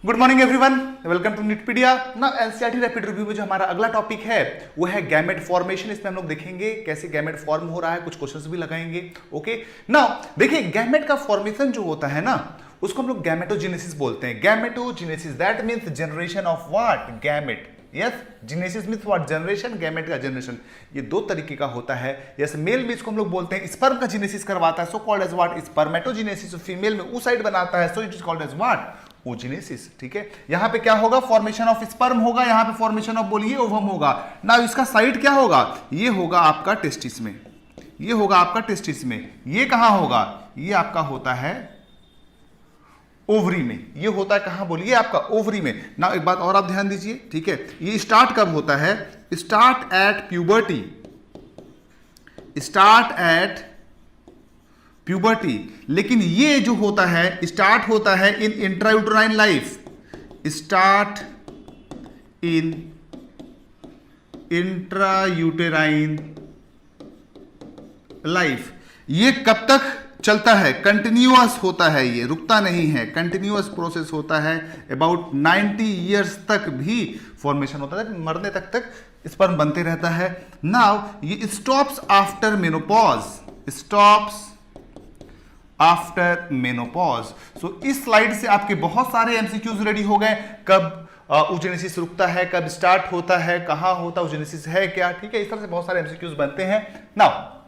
Good morning everyone, welcome to Neetpedia. ना NCERT rapid review में जो हमारा अगला टॉपिक है वो है गैमेट फॉर्मेशन। इसमें हम लोग देखेंगे कैसे गैमेट फॉर्म हो रहा है, कुछ क्वेश्चंस भी लगाएंगे। ओके ना, देखिए गैमेट का फॉर्मेशन जो होता है ना उसको हम लोग गैमेटोजेनेसिस बोलते हैं। Gametogenesis that means generation of what, gamete. Yes, genesis means what, generation, gamete का जनरेशन। ये दो तरीके का होता है। यस, मेल में इसको हम लोग बोलते हैं स्पर्म का जेनेसिस करवाता है, so called as what, spermatogenesis. Female में oocyte बनाता है, so it is called as what, oogenesis. ठीक है, यहां पे क्या होगा, फॉर्मेशन ऑफ स्पर्म होगा, यहां पे फॉर्मेशन ऑफ बोलिए ओवम होगा ना। इसका साइट क्या होगा, ये होगा आपका टेस्टिस में, ये होगा आपका टेस्टिस में। ये कहां होगा, ये आपका होता है ओवरी में। ये होता है कहां बोलिए, आपका ओवरी में ना। एक बात और आप ध्यान दीजिए, ठीक है, ये स्टार्ट कब होता है, start at puberty, start at puberty. लेकिन ये जो होता है स्टार्ट होता है in intrauterine life, start in intrauterine life. ये कब तक चलता है, कंटिन्यूअस होता है, ये रुकता नहीं है, कंटिन्यूअस प्रोसेस होता है। अबाउट 90 ईयर्स तक भी फॉर्मेशन होता है, मरने तक स्पर्म बनते रहता है। नाउ ये stops after menopause, stops after menopause. So इस स्लाइड से आपके बहुत सारे एमसीक्यूज रेडी हो गए। कब ओजेनेसिस रुकता है, कब स्टार्ट होता है, कहां होता है, ओजेनेसिस है क्या, ठीक है, इस तरह से बहुत सारे एमसीक्यूज बनते हैं। नाउ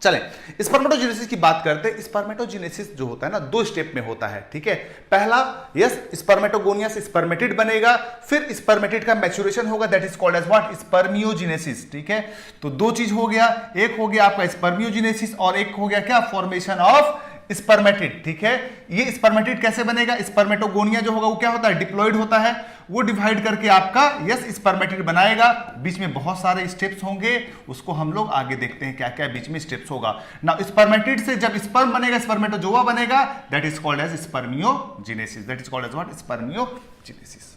चलें स्पर्मेटोजेनेसिस की बात करते हैं। स्पर्मेटोजेनेसिस जो होता है ना दो स्टेप में होता है, ठीक है। पहला, यस, स्पर्मेटोगोनिया से स्पर्मेटिड बनेगा, फिर स्पर्मेटिड का मैच्योरेशन होगा, that is called as what, spermiogenesis. ठीक है, तो दो चीज हो गया, एक हो गया आपका स्पर्मियोजेनेसिस और एक हो गया क्या, फॉर्मेशन ऑफ स्पर्मेटिड। ठीक है, ये स्पर्मेटिड कैसे बनेगा, स्पर्मेटोगोनिया जो होगा वो क्या होता है, डिप्लॉइड होता है, वो डिवाइड करके आपका यस स्पर्मेटिड बनाएगा। बीच में बहुत सारे स्टेप्स होंगे, उसको हम लोग आगे देखते हैं क्या क्या बीच में स्टेप्स होगा ना। स्पर्मेटिड से जब स्पर्म बनेगा, स्पर्मेटोजोआ बनेगा, that is called as spermiogenesis, that is called as what, spermiogenesis.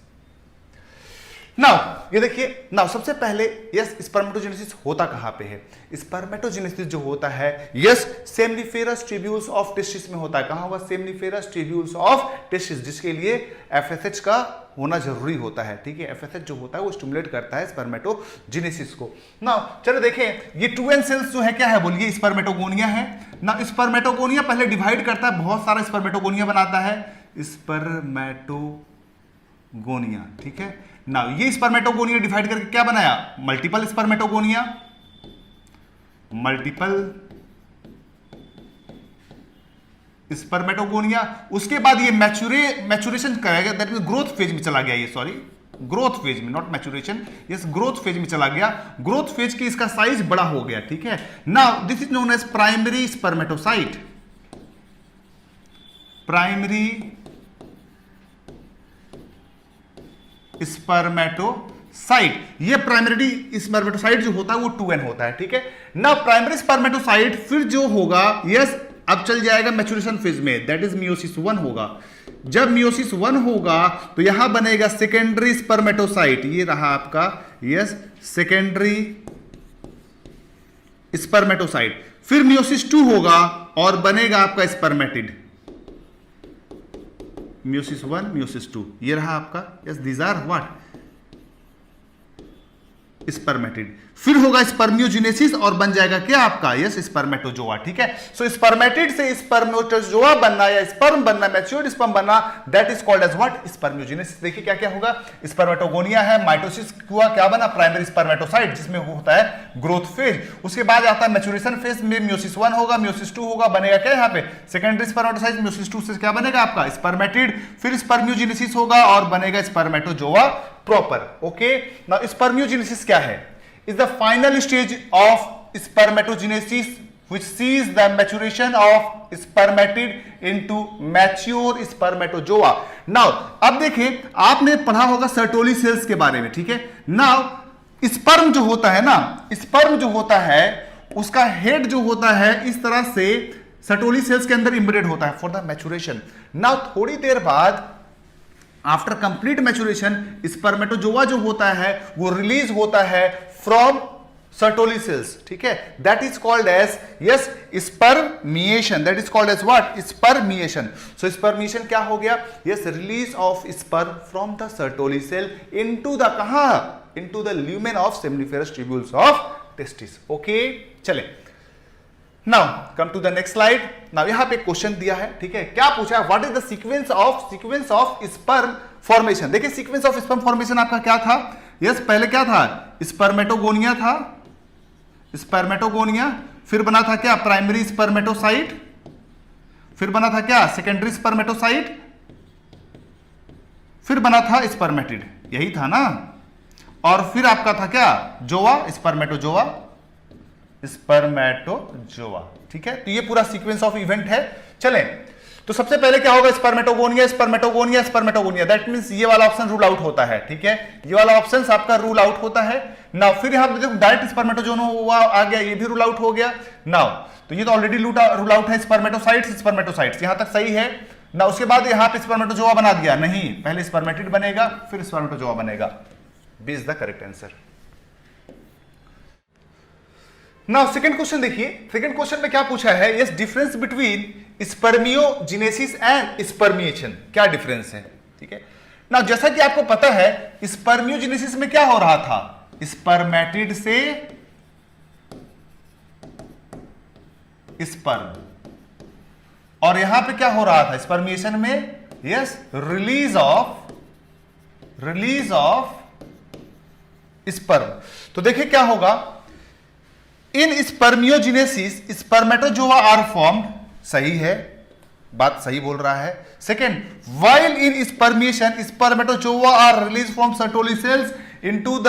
Now ये देखिए, नाउ सबसे पहले यस स्पर्मेटोजेनेसिस होता कहां पे है। स्पर्मेटोजेनेसिस जो होता है यस सेमनिफेरस ट्यूब्यूल्स ऑफ टेस्टिस में होता है। कहां होगा, सेमनिफेरस ट्यूब्यूल्स ऑफ टेस्टिस, जिसके लिए एफएसएच का होना जरूरी होता है। ठीक है, एफएसएच जो होता है वो स्टिमुलेट करता है स्पर्मेटोजेनेसिस को। नाउ चलो देखें, ये 2n सेल्स जो है क्या है बोलिए, स्पर्मेटोगोनिया है ना। स्पर्मेटोगोनिया पहले डिवाइड करता है, बहुत सारा स्पर्मेटोगोनिया बनाता है, स्पर्मेटोगोनिया। ठीक है, नाउ ये स्पर्मेटोगोनिया डिवाइड करके क्या बनाया, मल्टीपल स्पर्मेटोगोनिया, मल्टीपल स्पर्मेटोगोनिया। उसके बाद ये मैच्योरेशन करेगा, दैट मींस ग्रोथ फेज में चला गया, ये सॉरी ग्रोथ फेज में, not maturation, yes growth phase में चला गया। ग्रोथ फेज की इसका साइज बड़ा हो गया। ठीक है, now this is known as primary spermatocyte, primary spermatocyte. ये प्राइमरी स्पर्मेटोसाइट जो होता है वो 2n होता है। ठीक है ना, प्राइमरी स्पर्मेटोसाइट फिर जो होगा यस अब चल जाएगा मैच्योरेशन फेज में, दैट इज मियोसिस 1 होगा। जब मियोसिस 1 होगा तो यहां बनेगा सेकेंडरी स्पर्मेटोसाइट, ये रहा आपका यस सेकेंडरी स्पर्मेटोसाइट। फिर मियोसिस 2 होगा और बनेगा आपका स्पर्मेटिड, मियोसिस 1 मियोसिस 2, ये रहा आपका yes these are what, spermatid. फिर होगा स्पर्मियोजेनेसिस और बन जाएगा क्या आपका यस स्पर्मेटोजोआ। ठीक है, सो स्पर्मेटिड से स्पर्मेटोजोआ बनना या स्पर्म बनना, मैच्योर्ड स्पर्म बनना, that is called as what, spermiogenesis. देखिए क्या क्या होगा, स्पर्मेटोगोनिया है, माइटोसिस हुआ, क्या बना, प्राइमरी स्पर्मेटोसाइट जिसमें होता है ग्रोथ फेज। उसके बाद आता है मैच्योरेशन फेज में, मियोसिस 1 होगा, मियोसिस 2 होगा, बनेगा क्या यहाँ पे सेकेंडरी स्पर्मेटोसाइट। मियोसिस 2 से क्या बनेगा आपका स्पर्मेटिड, फिर स्पर्मियोजेनेसिस होगा और बनेगा spermatozoa proper. Okay, now spermiogenesis क्या है, is the final stage of spermatogenesis which sees the maturation of spermatid into mature spermatozoa. Now अब देखें, आपने पढ़ा होगा सर्टोली सेल्स के बारे में। ठीक है, नाउ स्पर्म जो होता है ना, स्पर्म जो होता है उसका हेड जो होता है इस तरह से सर्टोली सेल्स के अंदर इम्बेडेड होता है फॉर द मैच्योरेशन। नाउ थोड़ी देर बाद आफ्टर कंप्लीट मैच्योरेशन स्पर्मेटोजोआ जो होता है वो रिलीज होता है फ्रॉम सर्टोली सेल्स, ठीक है, that is called as yes spermiation, that is called as what, spermiation. So spermiation क्या हो गया, yes release of sperm from the Sertoli cell into the कहां, into the lumen of seminiferous tubules of testis. Okay, चले now come to the next slide. Now यहां पे question दिया है, ठीक है, क्या पूछा है, what is the sequence of sperm formation. देखिए सीक्वेंस ऑफ स्पर्म फॉर्मेशन आपका क्या था, यस पहले क्या था, स्पर्मेटोगोनिया था, स्पर्मेटोगोनिया, फिर बना था क्या प्राइमरी स्पर्मेटोसाइट, फिर बना था क्या सेकेंडरी स्पर्मेटोसाइट, फिर बना था स्पर्मेटिड, यही था ना, और फिर आपका था क्या जोआ, स्पर्मेटोजोआ, स्पर्मेटोजोआ, ठीक है। तो ये पूरा सीक्वेंस ऑफ इवेंट है। चलें, तो सबसे पहले क्या होगा, spermatogonia, spermatogonia, spermatogonia, that means ये वाला ऑप्शन रूल आउट होता है, ठीक है, ये वाला ऑप्शन आपका रूल आउट होता है। नाउ फिर यहां पे देखो डायरेक्ट स्पर्मेटोजोआ आ गया, ये भी रूल आउट हो गया। नाउ तो ये तो ऑलरेडी रूल आउट है, स्पर्मेटोसाइट्स यहां तक सही है ना। उसके बाद यहां पे स्पर्मेटोजोआ बना दिया, नहीं, पहले स्पर्मेटिड बनेगा फिर स्पर्मेटोजोआ बनेगा। B is the correct answer. Now second question देखिए, सेकंड क्वेश्चन में क्या पूछा है, yes difference between spermiogenesis and spermiation, क्या डिफरेंस है, ठीक है। नाउ जैसा कि आपको पता है स्पर्मियोजेनेसिस में क्या हो रहा था, स्पर्मेटिड से स्पर्म, और यहां पे क्या हो रहा था स्पर्मिएशन में, यस रिलीज ऑफ स्पर्म। तो देखिए क्या होगा, in spermiogenesis spermatozoa are formed, सही है, बात सही बोल रहा है। Second, while in spermiation spermatozoa are release from Sertoli cells into the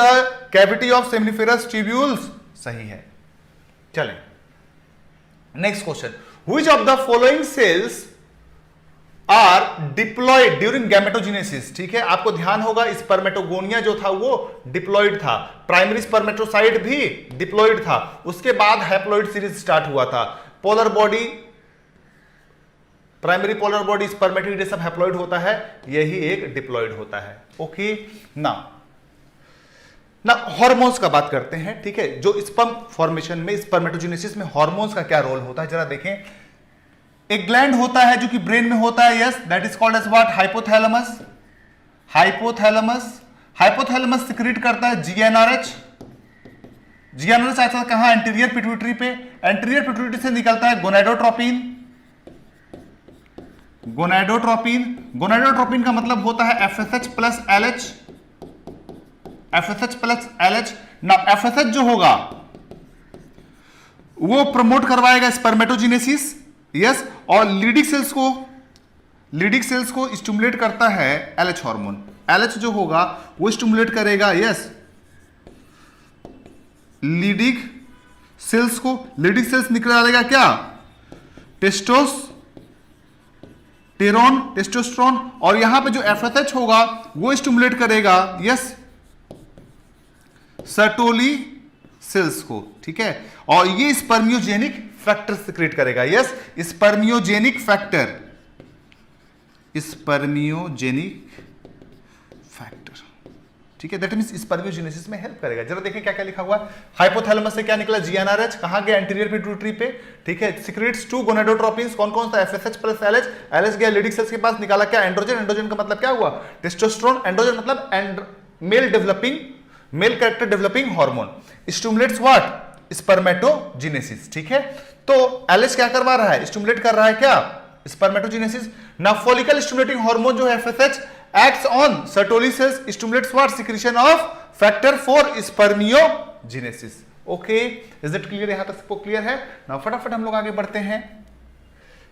cavity of seminiferous tubules, सही है। चलें next question, which of the following cells are diploid during gametogenesis, ठीक है, आपको ध्यान होगा स्पर्मेटोगोनिया जो था वो डिप्लॉयड था, प्राइमरी स्पर्मेटोसाइट भी डिप्लॉयड था, उसके बाद हैप्लॉयड सीरीज स्टार्ट हुआ था, polar body, primary polar body, spermatid, सब हैप्लॉयड होता है, यही एक डिप्लॉयड होता है। ओके, ना हार्मोन्स का बात करते हैं, ठीक है, जो स्पर्म फॉर्मेशन में स्पर्मेटोजेनेसिस में हार्मोन्स का क्या रोल होता है, जरा देखें। एक ग्लैंड होता है जो कि ब्रेन में होता है, yes that is called as what, hypothalamus, hypothalamus secrete करता है जीएनआरएच, जीएनआरएच आता है कहां, एंटीरियर पिट्यूटरी पे, एंटीरियर पिट्यूटरी से निकलता है गोनाडोट्रोपिन, गोनाडोट्रोपिन का मतलब होता है एफएसएच प्लस एलएच, ना एफएसएच जो होगा वो प्रमोट करवाएगा स्पर्मेटोजेनेसिस, यस, और लीडिंग सेल्स को स्टिमुलेट करता है एलएच हार्मोन, एलएच जो होगा वो स्टिमुलेट करेगा, यस, लीडिंग सेल्स को, लीडिंग सेल्स निकालेगा क्या, टेस्टोस्टेरोन, और यहां पे जो एफएसएच होगा वो स्टिमुलेट करेगा, यस, सर्टोली सेल्स को, ठीक है, और ये स्पर्मियोजेनिक फैक्टर सिक्रेट करेगा, यस, स्पर्मियोजेनिक फैक्टर, ठीक है, दैट मींस स्पर्मियोजेनेसिस में हेल्प करेगा। जरा देखें क्या क्या लिखा हुआ है, हाइपोथैलेमस से क्या निकला, जीएनआरएच, कहां गया, एंटीरियर पिट्यूटरी पे, ठीक है, सिक्रेट्स टू गोनाडोट्रोपिन्स, कौन कौन सा, एफएसएच प्लस एलएच, एलएच गया लीडिंग सेल्स के पास, निकाला क्या, एंड्रोजन, एंड्रोजन का मतलब क्या हुआ, टेस्टोस्टेरोन, एंड्रोजन मतलब male character developing hormone, stimulates what, spermatogenesis, ठीक है। तो एलएच क्या करवा रहा है, स्टिमुलेट कर रहा है क्या, स्पर्मेटोजेनेसिस। ना फॉलिकल स्टिमुलेटिंग हार्मोन जो है FSH acts on Sertoli cells, stimulates what, secretion of factor for spermiogenesis. Okay, is it clear, यहां तक सबको क्लियर है। now फटाफट हम लोग आगे बढ़ते हैं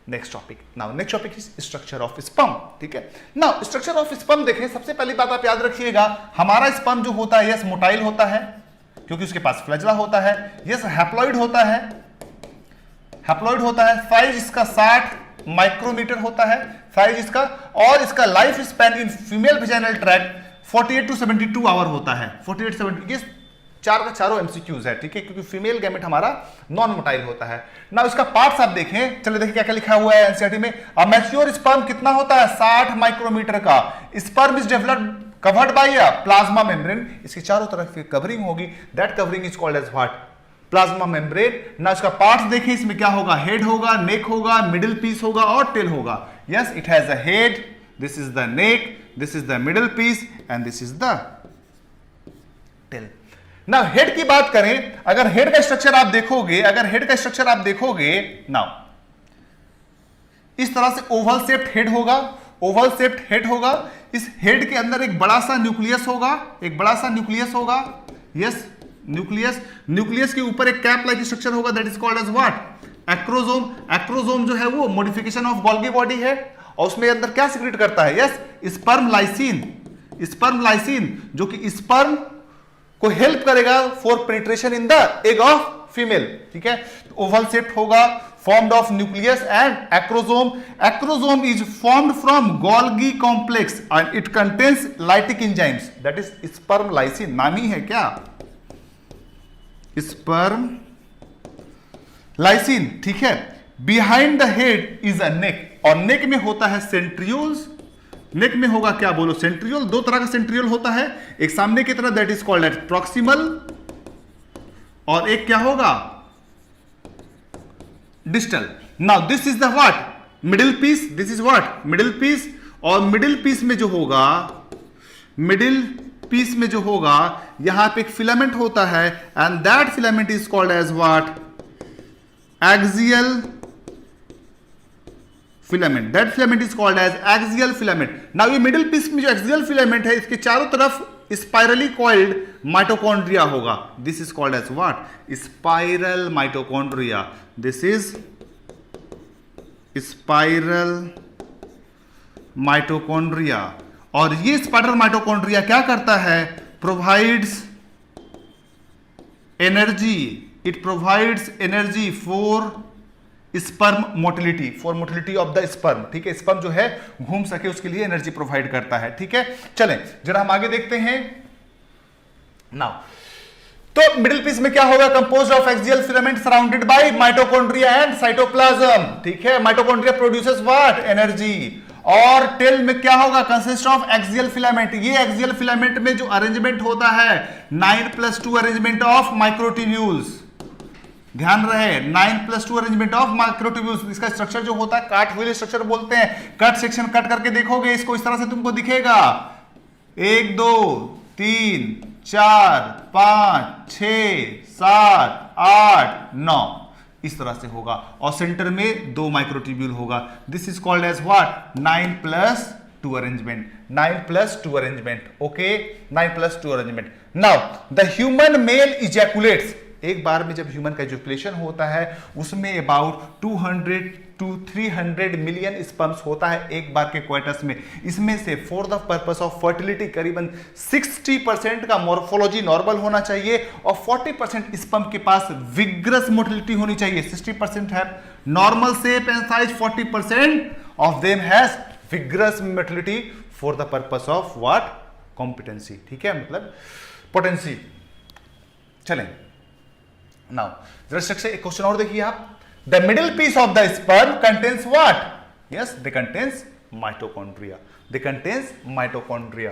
next topic. Now next topic is structure of sperm, ठीक है। नाउ स्ट्रक्चर ऑफ स्पर्म देखें, सबसे पहली बात आप याद रखिएगा, हमारा स्पर्म जो होता है यस मोटाइल होता है क्योंकि उसके पास फ्लैजला होता है, यस हैप्लॉइड होता है, साइज इसका 60 माइक्रोमीटर होता है साइज इसका, और इसका life span in female vaginal tract 48 to 72 hour होता है, 48-70, ये चार का चारों एमसीक्यूज है, ठीक है, क्योंकि फीमेल गैमेट हमारा नॉन मोटाइल होता है। ना इसका पार्ट्स आप देखें, चलिए देखिए क्या क्या लिखा हुआ है एनसीईआरटी में। मैच्योर स्पर्म कितना होता है, 60 माइक्रोमीटर का। Sperm is developed covered by a plasma membrane, इसके चारों तरफ कवरिंग होगी, that covering is called as what, plasma membrane. ना इसका पार्ट्स देखें, इसमें क्या होगा, हेड होगा, नेक होगा, मिडिल पीस होगा और टेल होगा। Yes, it has a head, this is the neck, this is the middle piece and this is the tail. Now head की बात करें, अगर हेड का स्ट्रक्चर आप देखोगे, नाउ इस तरह से ओवल शेप्ड हेड होगा, ओवल शेप्ड हेड होगा। इस हेड के अंदर एक बड़ा सा न्यूक्लियस होगा, यस न्यूक्लियस। न्यूक्लियस के ऊपर एक कैप लाइक स्ट्रक्चर होगा, that is called as what, acrosome. Acrosome जो है वो मॉडिफिकेशन ऑफ गोल्गी बॉडी है और उसमें अंदर क्या सीक्रेट करता है, यस स्पर्म लाइसिन, जो कि स्पर्म को हेल्प करेगा for penetration in the egg of female. ठीक है, ओवल शेप्ड होगा, formed of nucleus and acrosome. Acrosome is formed from Golgi complex and it contains lytic enzymes, that is sperm lysine, नाम ही है क्या, sperm lysine। ठीक है, behind the head is a neck, और neck में होता है centrioles। नेक में होगा क्या, बोलो, सेंट्रियोल। दो तरह का सेंट्रियोल होता है, एक सामने की तरफ that is called at proximal, और एक क्या होगा, distal. Now this is the what, middle piece, this is what, middle piece. और मिडिल पीस में जो होगा, यहां पे एक फिलामेंट होता है and that filament is called as what, axial filament. That filament is called as axial filament. Now ये मिडिल पीस में जो एक्सियल फिलामेंट है, इसके चारों तरफ स्पाइरली कॉइल्ड माइटोकॉन्ड्रिया होगा, this is called as what, spiral mitochondria. This is spiral mitochondria. और ये स्पाइरल माइटोकॉन्ड्रिया क्या करता है, provides energy, it provides energy for sperm motility, for motility of the sperm. ठीक है, स्पर्म जो है घूम सके उसके लिए एनर्जी प्रोवाइड करता है। ठीक है, चलें जरा हम आगे देखते हैं। नाउ तो मिडिल पीस में क्या होगा, composed of axial filament surrounded by mitochondria and cytoplasm. ठीक है, माइटोकॉन्ड्रिया प्रोड्यूसेस व्हाट, एनर्जी। और टेल में क्या होगा, कंसिस्ट ऑफ एक्सियल फिलामेंट। ये एक्सियल फिलामेंट में जो अरेंजमेंट होता है 9+2 अरेंजमेंट ऑफ माइक्रोट्यूब्यूल्स, ध्यान रहे 9+2 अरेंजमेंट ऑफ माइक्रोट्यूब्यूल्स। इसका स्ट्रक्चर जो होता है काट व्हील स्ट्रक्चर बोलते हैं। कट सेक्शन कट करके देखोगे इसको, इस तरह से तुमको दिखेगा, 1 2 3 4 5 6 7 8 9, इस तरह से होगा। और सेंटर में 2 माइक्रोट्यूब्यूल होगा, this is called as what, 9+2 arrangement, 9+2 arrangement. Okay, 9+2 arrangement. Now the human male ejaculates, एक बार में जब ह्यूमन का इजैकुलेशन होता है उसमें अबाउट 200 to 300 मिलियन स्पर्म्स होता है एक बार के क्वार्टर्स में। इसमें से for the purpose of fertility करीबन 60% का मॉर्फोलॉजी नॉर्मल होना चाहिए और 40% स्पर्म के पास विग्रस मोटिलिटी होनी चाहिए। 60% है normal shape and size, 40% of them has vigorous motility for the purpose of what, competency. ठीक है, मतलब पोटेंसी। चलें नाउ जरा स्ट्रक्चर, एक क्वेश्चन और देखिए आप, the middle piece of the sperm contains what, yes they contains mitochondria, they contains mitochondria.